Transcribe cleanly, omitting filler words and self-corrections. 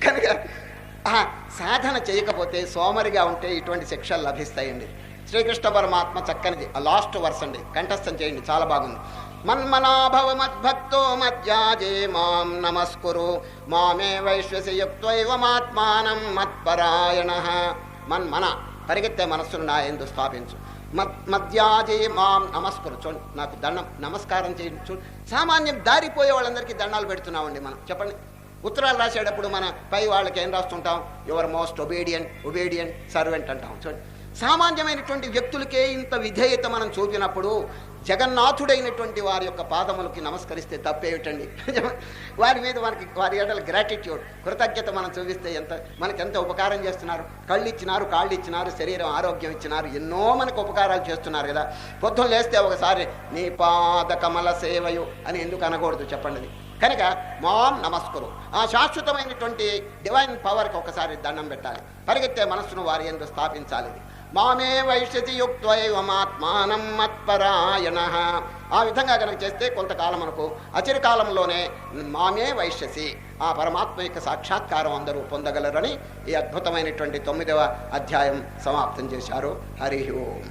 కనుక సాధన చేయకపోతే సోమరిగా ఉంటే ఇటువంటి శిక్షలు లభిస్తాయండి. శ్రీకృష్ణ పరమాత్మ చక్కనిది లాస్ట్ వర్స్ అండి, కంఠస్థం చేయండి, చాలా బాగుంది. మన్మనాభవ మద్భక్తో మధ్యాజే మాం నమస్కురు మామే వైశ్వసి యుక్తైవమాత్మానం మత్పరాయణ. మన్మన పరిగెత్తే మనస్సును నా యందు స్థాపించు. మధ్యాజే మాం నమస్కురు. చూడండి, నాకు దండం నమస్కారం చేయండి. చూడండి, సామాన్యం దారిపోయే వాళ్ళందరికీ దండాలు పెడుతున్నామండి మనం. చెప్పండి, ఉత్తరాలు రాసేటప్పుడు మన పై వాళ్ళకి ఏం రాస్తుంటాం? యువర్ మోస్ట్ ఒబీడియంట్ సర్వెంట్ అంటాం. చూడండి, సామాన్యమైనటువంటి వ్యక్తులకే ఇంత విధేయత మనం చూపినప్పుడు జగన్నాథుడైనటువంటి వారి యొక్క పాదములకి నమస్కరిస్తే తప్పేమిటండి? వారి మీద వారి ఏడల గ్రాటిట్యూడ్, కృతజ్ఞత మనం చూపిస్తే మనకెంత ఉపకారం చేస్తున్నారు. కళ్ళు ఇచ్చినారు, కాళ్ళు ఇచ్చినారు, శరీరం ఆరోగ్యం ఇచ్చినారు, ఎన్నో మనకు ఉపకారాలు చేస్తున్నారు కదా. పొద్దున్న లేస్తే ఒకసారి నీ పాద కమల సేవయు అని ఎందుకు అనకూడదు చెప్పండి? కనుక మాం నమస్కురు, ఆ శాశ్వతమైనటువంటి డివైన్ పవర్కి ఒకసారి దండం పెట్టాలి. పరిగెత్తే మనస్సును వారి యందు స్థాపించాలి. మామే వైశ్యసి యుక్తైవమాత్మానం మత్పరాయణ. ఆ విధంగా కనుక చేస్తే కొంతకాలం మనకు అచిరకాలంలోనే మామే వైశ్యసి, ఆ పరమాత్మ యొక్క సాక్షాత్కారం అందరూ పొందగలరని ఈ అద్భుతమైనటువంటి 9వ అధ్యాయం సమాప్తం చేశారు. హరి ఓం.